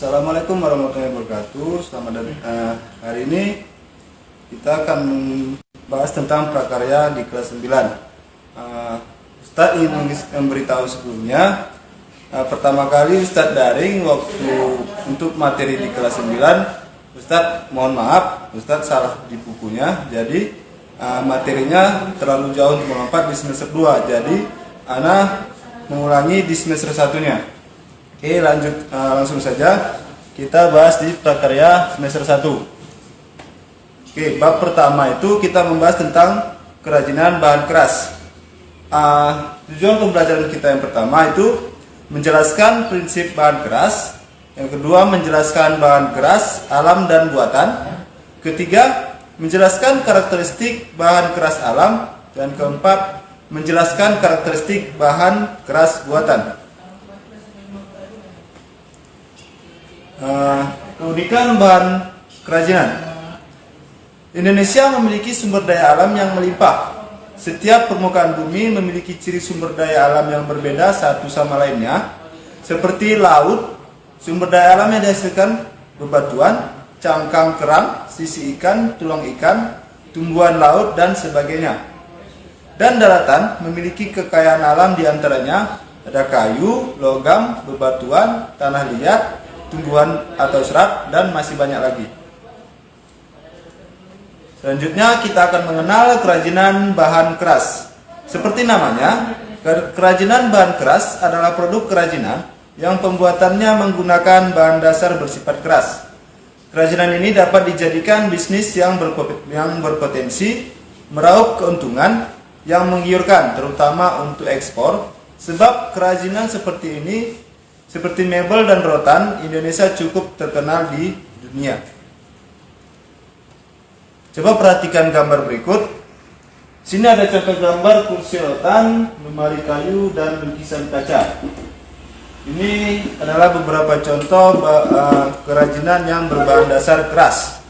Assalamualaikum warahmatullahi wabarakatuh. Hari ini kita akan membahas tentang prakarya di kelas 9. Ustadz ingin memberitahu sebelumnya. Pertama kali Ustadz daring untuk materi di kelas 9. Ustadz mohon maaf, Ustadz salah di bukunya. Jadi materinya terlalu jauh untuk melompat di semester 2. Jadi Ana mengulangi di semester 1-nya. Oke, langsung saja kita bahas di prakarya semester 1. Oke, bab pertama itu kita membahas tentang kerajinan bahan keras. Tujuan pembelajaran kita yang pertama itu menjelaskan prinsip bahan keras. Yang kedua, menjelaskan bahan keras alam dan buatan. Ketiga, menjelaskan karakteristik bahan keras alam. Dan keempat, menjelaskan karakteristik bahan keras buatan. Keunikan bahan kerajinan. Indonesia memiliki sumber daya alam yang melimpah. Setiap permukaan bumi memiliki ciri sumber daya alam yang berbeda satu sama lainnya. Seperti laut, sumber daya alam yang dihasilkan bebatuan, cangkang kerang, sisi ikan, tulang ikan, tumbuhan laut, dan sebagainya. Dan daratan memiliki kekayaan alam diantaranya ada kayu, logam, bebatuan, tanah liat, tumbuhan atau serat, dan masih banyak lagi. Selanjutnya kita akan mengenal kerajinan bahan keras. Seperti namanya, kerajinan bahan keras adalah produk kerajinan yang pembuatannya menggunakan bahan dasar bersifat keras. Kerajinan ini dapat dijadikan bisnis yang berpotensi meraup keuntungan yang menggiurkan, terutama untuk ekspor, sebab kerajinan seperti ini seperti mebel dan rotan, Indonesia cukup terkenal di dunia. Coba perhatikan gambar berikut. Sini ada contoh gambar kursi rotan, lemari kayu, dan lukisan kaca. Ini adalah beberapa contoh kerajinan yang berbahan dasar keras.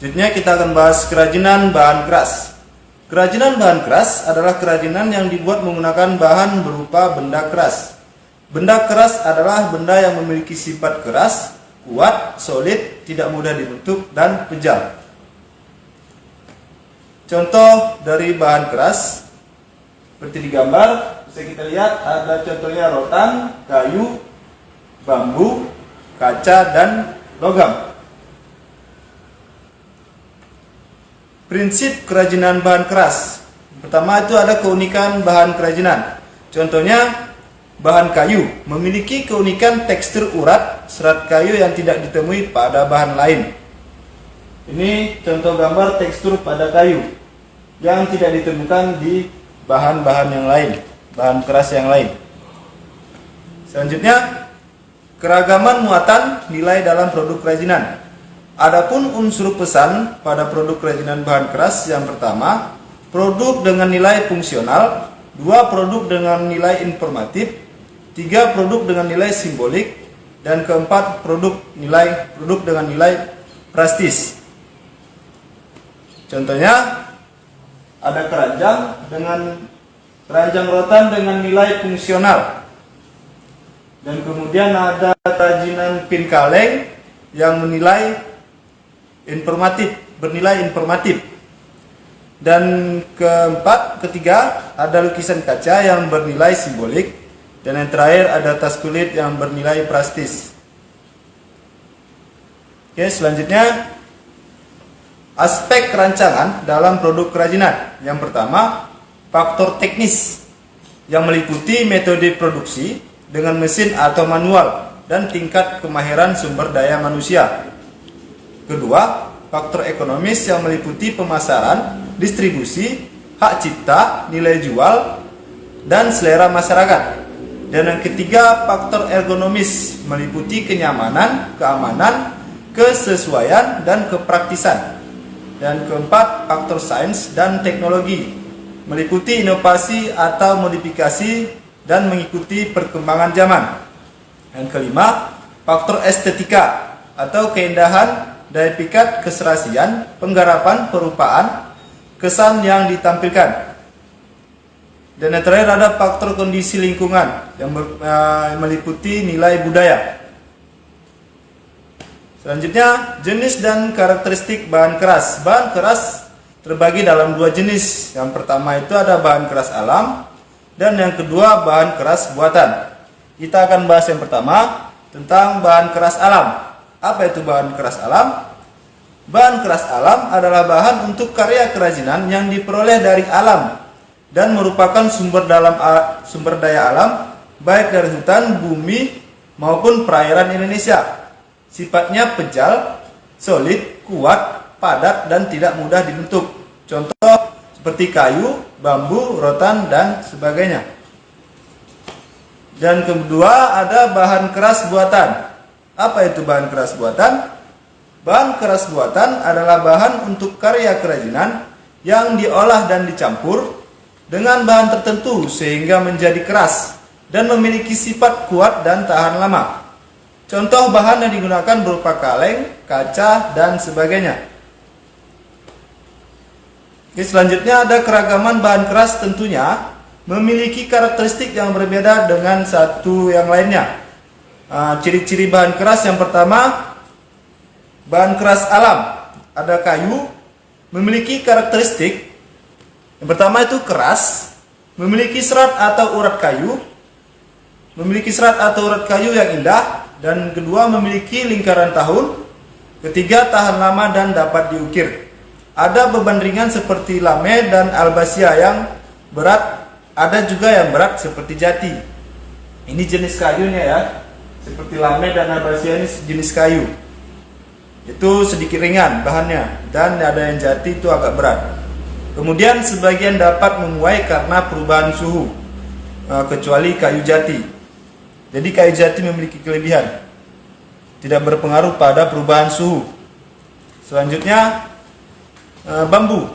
Selanjutnya kita akan bahas kerajinan bahan keras. Kerajinan bahan keras adalah kerajinan yang dibuat menggunakan bahan berupa benda keras. Benda keras adalah benda yang memiliki sifat keras, kuat, solid, tidak mudah dibentuk, dan kejam. Contoh dari bahan keras seperti di gambar bisa kita lihat, ada contohnya rotan, kayu, bambu, kaca, dan logam. Prinsip kerajinan bahan keras. Pertama itu ada keunikan bahan kerajinan. Contohnya bahan kayu memiliki keunikan tekstur urat serat kayu yang tidak ditemui pada bahan lain. Ini contoh gambar tekstur pada kayu yang tidak ditemukan di bahan-bahan yang lain, bahan keras yang lain. Selanjutnya, keragaman muatan nilai dalam produk kerajinan. Adapun unsur pesan pada produk kerajinan bahan keras, yang pertama, produk dengan nilai fungsional, 2 produk dengan nilai informatif, 3 produk dengan nilai simbolik, dan keempat produk dengan nilai praktis. Contohnya ada keranjang rotan dengan nilai fungsional, dan kemudian ada kerajinan pin kaleng yang bernilai informatif. Dan ketiga ada lukisan kaca yang bernilai simbolik, dan yang terakhir ada tas kulit yang bernilai praktis. Oke, selanjutnya aspek rancangan dalam produk kerajinan. Yang pertama, faktor teknis yang meliputi metode produksi dengan mesin atau manual dan tingkat kemahiran sumber daya manusia. Kedua, faktor ekonomis yang meliputi pemasaran, distribusi, hak cipta, nilai jual, dan selera masyarakat. Dan yang ketiga, faktor ergonomis meliputi kenyamanan, keamanan, kesesuaian, dan kepraktisan. Dan keempat, faktor sains dan teknologi meliputi inovasi atau modifikasi dan mengikuti perkembangan zaman. Yang kelima, faktor estetika atau keindahan, daya pikat, keserasian, penggarapan, perupaan, kesan yang ditampilkan. Dan yang terakhir ada faktor kondisi lingkungan yang meliputi nilai budaya. Selanjutnya, jenis dan karakteristik bahan keras. Bahan keras terbagi dalam dua jenis. Yang pertama itu ada bahan keras alam, dan yang kedua bahan keras buatan. Kita akan bahas yang pertama tentang bahan keras alam. Apa itu bahan keras alam? Bahan keras alam adalah bahan untuk karya kerajinan yang diperoleh dari alam dan merupakan sumber daya alam, baik dari hutan, bumi, maupun perairan Indonesia. Sifatnya pejal, solid, kuat, padat, dan tidak mudah dibentuk. Contoh seperti kayu, bambu, rotan, dan sebagainya. Dan kedua ada bahan keras buatan. Apa itu bahan keras buatan? Bahan keras buatan adalah bahan untuk karya kerajinan yang diolah dan dicampur dengan bahan tertentu sehingga menjadi keras dan memiliki sifat kuat dan tahan lama. Contoh bahan yang digunakan berupa kaleng, kaca, dan sebagainya. Selanjutnya ada keragaman bahan keras, tentunya memiliki karakteristik yang berbeda dengan satu yang lainnya. Ciri-ciri bahan keras yang pertama, bahan keras alam. Ada kayu, memiliki karakteristik. Yang pertama itu keras, memiliki serat atau urat kayu. Memiliki serat atau urat kayu yang indah. Dan kedua, memiliki lingkaran tahun. Ketiga, tahan lama dan dapat diukir. Ada beban ringan seperti lame dan albasia yang berat. Ada juga yang berat seperti jati. Ini jenis kayunya ya. Seperti lame dan albasia ini jenis kayu. Itu sedikit ringan bahannya. Dan ada yang jati itu agak berat. Kemudian sebagian dapat memuai karena perubahan suhu. Kecuali kayu jati. Jadi kayu jati memiliki kelebihan. Tidak berpengaruh pada perubahan suhu. Selanjutnya bambu.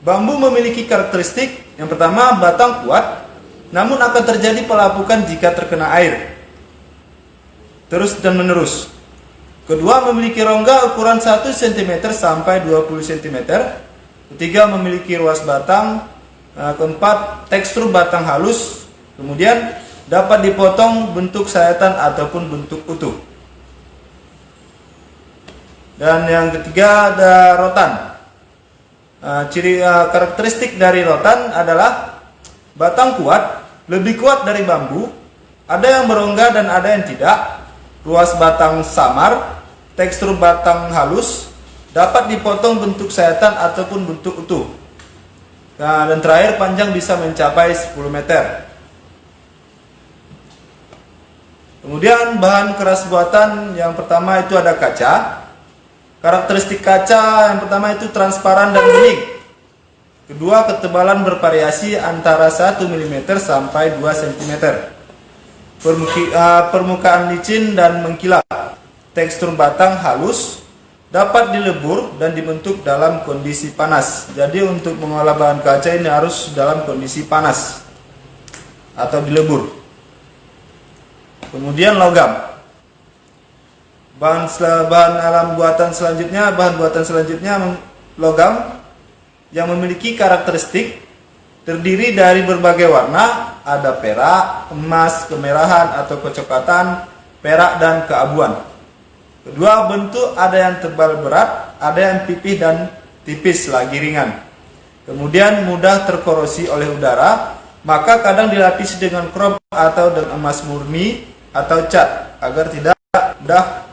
Bambu memiliki karakteristik. Yang pertama, batang kuat, namun akan terjadi pelapukan jika terkena air. Terus dan menerus. Kedua, memiliki rongga ukuran 1 cm sampai 20 cm. Ketiga, memiliki ruas batang. Keempat, tekstur batang halus. Kemudian, dapat dipotong bentuk sayatan ataupun bentuk utuh. Dan yang ketiga ada rotan. Karakteristik dari rotan adalah batang kuat, lebih kuat dari bambu, ada yang berongga dan ada yang tidak, ruas batang samar, tekstur batang halus, dapat dipotong bentuk sayatan ataupun bentuk utuh. Dan terakhir, panjang bisa mencapai 10 meter. Kemudian bahan keras buatan yang pertama itu ada kaca. Karakteristik kaca yang pertama itu transparan dan bening. Kedua, ketebalan bervariasi antara 1 mm sampai 2 cm. Permukaan licin dan mengkilap. Tekstur batang halus, dapat dilebur dan dibentuk dalam kondisi panas. Jadi untuk mengolah bahan kaca ini harus dalam kondisi panas atau dilebur. Kemudian logam. Bahan buatan selanjutnya logam yang memiliki karakteristik terdiri dari berbagai warna, ada perak, emas, kemerahan atau kecoklatan, perak dan keabuan. Kedua, bentuk ada yang tebal berat, ada yang pipih dan tipis lagi ringan. Kemudian mudah terkorosi oleh udara, maka kadang dilapisi dengan krom atau dengan emas murni atau cat agar tidak mudah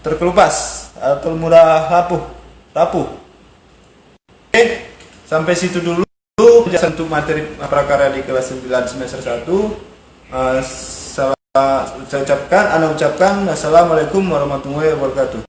terkelupas atau mudah rapuh. Oke, sampai situ dulu penjelasan untuk materi prakarya di kelas 9 semester 1. Saya ucapkan assalamualaikum warahmatullahi wabarakatuh.